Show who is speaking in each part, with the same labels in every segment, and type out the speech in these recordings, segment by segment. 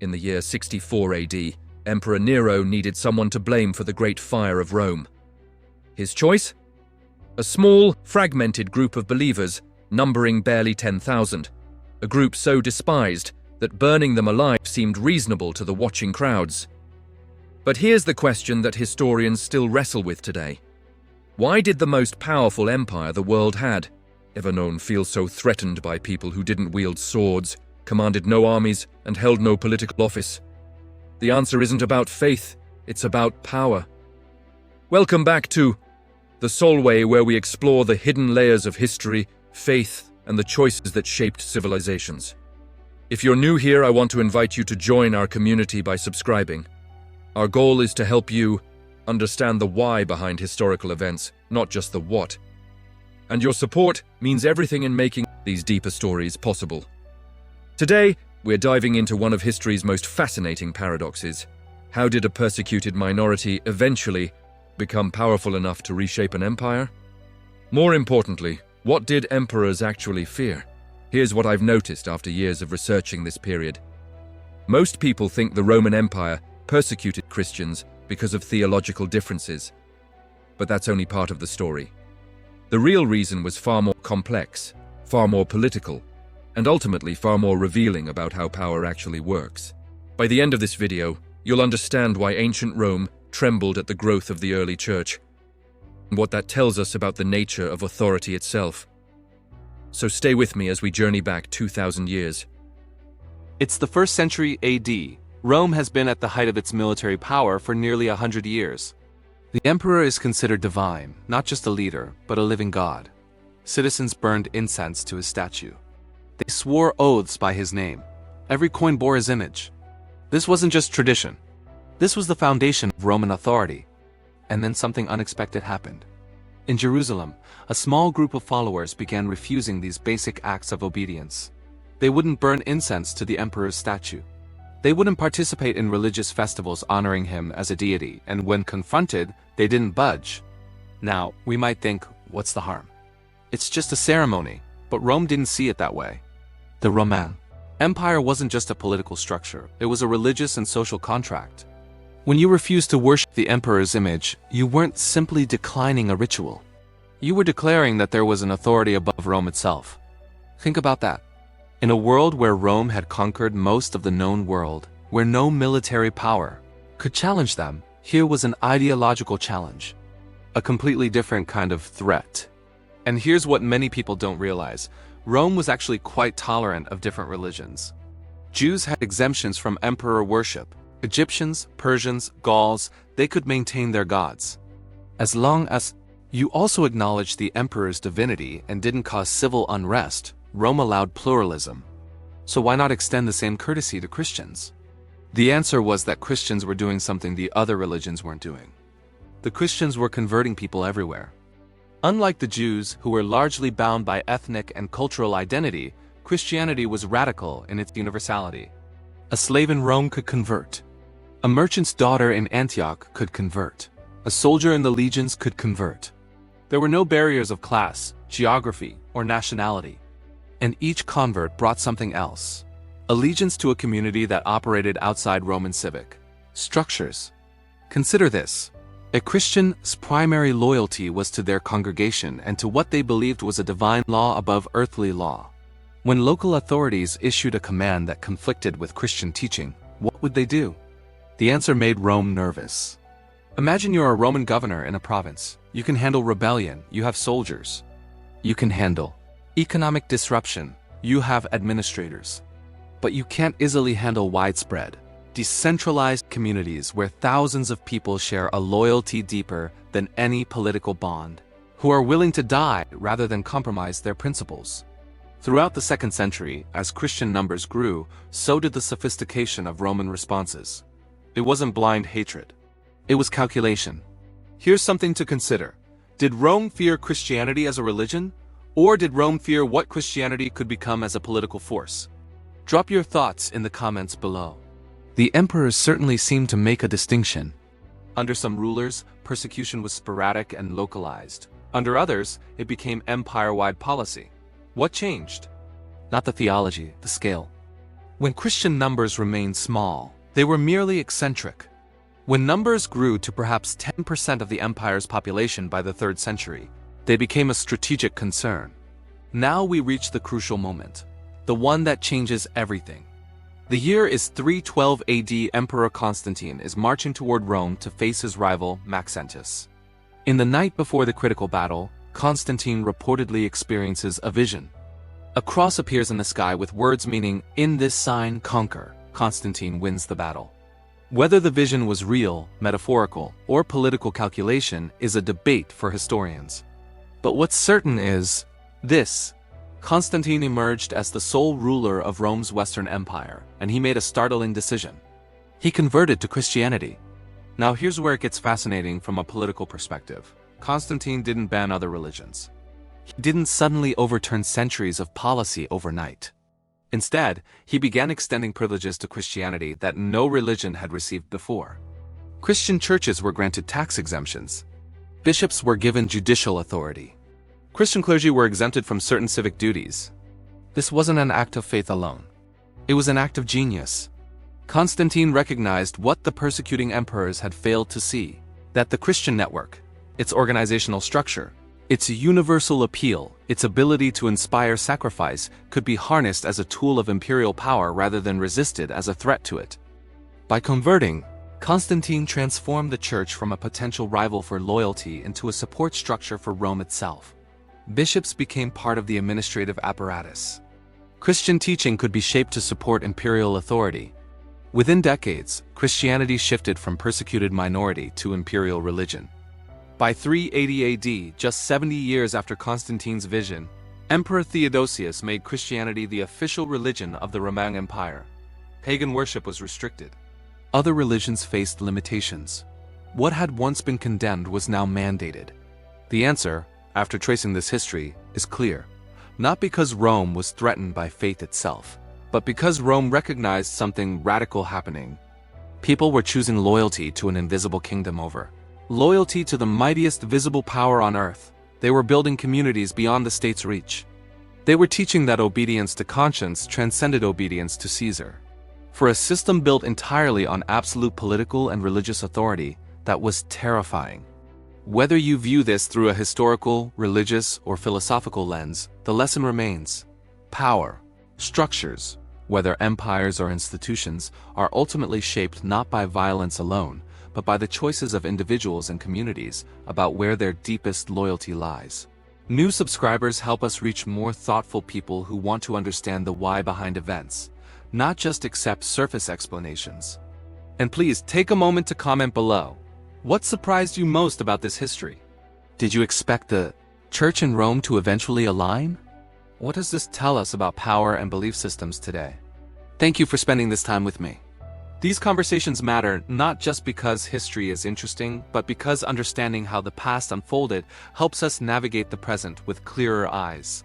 Speaker 1: In the year 64 AD, Emperor Nero needed someone to blame for the Great Fire of Rome. His choice? A small, fragmented group of believers, numbering barely 10,000. A group so despised that burning them alive seemed reasonable to the watching crowds. But here's the question that historians still wrestle with today. Why did the most powerful empire the world had, ever known, feel so threatened by people who didn't wield swords, commanded no armies, and held no political office? The answer isn't about faith, it's about power. Welcome back to The Solway, where we explore the hidden layers of history, faith, and the choices that shaped civilizations. If you're new here, I want to invite you to join our community by subscribing. Our goal is to help you understand the why behind historical events, not just the what. And your support means everything in making these deeper stories possible. Today, we're diving into one of history's most fascinating paradoxes. How did a persecuted minority eventually become powerful enough to reshape an empire? More importantly, what did emperors actually fear? Here's what I've noticed after years of researching this period. Most people think the Roman Empire persecuted Christians because of theological differences. But that's only part of the story. The real reason was far more complex, far more political, and ultimately far more revealing about how power actually works. By the end of this video, you'll understand why ancient Rome trembled at the growth of the early church, and what that tells us about the nature of authority itself. So stay with me as we journey back 2,000 years.
Speaker 2: It's the 1st century AD. Rome has been at the height of its military power for nearly 100 years. The emperor is considered divine, not just a leader, but a living god. Citizens burned incense to his statue. They swore oaths by his name. Every coin bore his image. This wasn't just tradition. This was the foundation of Roman authority. And then something unexpected happened. In Jerusalem, a small group of followers began refusing these basic acts of obedience. They wouldn't burn incense to the emperor's statue. They wouldn't participate in religious festivals honoring him as a deity, and when confronted, they didn't budge. Now, we might think, what's the harm? It's just a ceremony, but Rome didn't see it that way. The Roman Empire wasn't just a political structure, it was a religious and social contract. When you refused to worship the emperor's image, you weren't simply declining a ritual. You were declaring that there was an authority above Rome itself. Think about that. In a world where Rome had conquered most of the known world, where no military power could challenge them, here was an ideological challenge. A completely different kind of threat. And here's what many people don't realize. Rome was actually quite tolerant of different religions. Jews had exemptions from emperor worship. Egyptians, Persians, Gauls, they could maintain their gods. As long as you also acknowledged the emperor's divinity and didn't cause civil unrest, Rome allowed pluralism. So why not extend the same courtesy to Christians? The answer was that Christians were doing something the other religions weren't doing. The Christians were converting people everywhere. Unlike the Jews, who were largely bound by ethnic and cultural identity, Christianity was radical in its universality. A slave in Rome could convert. A merchant's daughter in Antioch could convert. A soldier in the legions could convert. There were no barriers of class, geography, or nationality. And each convert brought something else. Allegiance to a community that operated outside Roman civic structures. Consider this. A Christian's primary loyalty was to their congregation and to what they believed was a divine law above earthly law. When local authorities issued a command that conflicted with Christian teaching, what would they do? The answer made Rome nervous. Imagine you're a Roman governor in a province. You can handle rebellion, you have soldiers. You can handle economic disruption, you have administrators. But you can't easily handle widespread, decentralized communities where thousands of people share a loyalty deeper than any political bond, who are willing to die rather than compromise their principles. Throughout the 2nd century, as Christian numbers grew, so did the sophistication of Roman responses. It wasn't blind hatred. It was calculation. Here's something to consider. Did Rome fear Christianity as a religion? Or did Rome fear what Christianity could become as a political force? Drop your thoughts in the comments below. The emperors certainly seemed to make a distinction. Under some rulers, persecution was sporadic and localized. Under others, it became empire-wide policy. What changed? Not the theology, the scale. When Christian numbers remained small, they were merely eccentric. When numbers grew to perhaps 10% of the empire's population by the 3rd century, they became a strategic concern. Now we reach the crucial moment, the one that changes everything. The year is 312 AD. Emperor Constantine is marching toward Rome to face his rival Maxentius. In the night before the critical battle, Constantine reportedly experiences a vision. A cross appears in the sky with words meaning, "In this sign, conquer." Constantine wins the battle. Whether the vision was real, metaphorical, or political calculation is a debate for historians. But what's certain is this: Constantine emerged as the sole ruler of Rome's Western Empire, and he made a startling decision. He converted to Christianity. Now here's where it gets fascinating from a political perspective. Constantine didn't ban other religions. He didn't suddenly overturn centuries of policy overnight. Instead, he began extending privileges to Christianity that no religion had received before. Christian churches were granted tax exemptions. Bishops were given judicial authority. Christian clergy were exempted from certain civic duties. This wasn't an act of faith alone. It was an act of genius. Constantine recognized what the persecuting emperors had failed to see: that the Christian network, its organizational structure, its universal appeal, its ability to inspire sacrifice, could be harnessed as a tool of imperial power rather than resisted as a threat to it. By converting, Constantine transformed the church from a potential rival for loyalty into a support structure for Rome itself. Bishops became part of the administrative apparatus. Christian teaching could be shaped to support imperial authority. Within decades, Christianity shifted from persecuted minority to imperial religion. By 380 AD, just 70 years after Constantine's vision, Emperor Theodosius made Christianity the official religion of the Roman Empire. Pagan worship was restricted. Other religions faced limitations. What had once been condemned was now mandated. The answer, after tracing this history, is clear. Not because Rome was threatened by faith itself, but because Rome recognized something radical happening. People were choosing loyalty to an invisible kingdom over loyalty to the mightiest visible power on earth. They were building communities beyond the state's reach. They were teaching that obedience to conscience transcended obedience to Caesar. For a system built entirely on absolute political and religious authority, that was terrifying. Whether you view this through a historical, religious, or philosophical lens, the lesson remains. Power, structures, whether empires or institutions, are ultimately shaped not by violence alone, but by the choices of individuals and communities about where their deepest loyalty lies. New subscribers help us reach more thoughtful people who want to understand the why behind events, not just accept surface explanations. And please take a moment to comment below. What surprised you most about this history? Did you expect the Church in Rome to eventually align? What does this tell us about power and belief systems today? Thank you for spending this time with me. These conversations matter not just because history is interesting, but because understanding how the past unfolded helps us navigate the present with clearer eyes.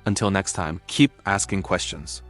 Speaker 2: Until next time, keep asking questions.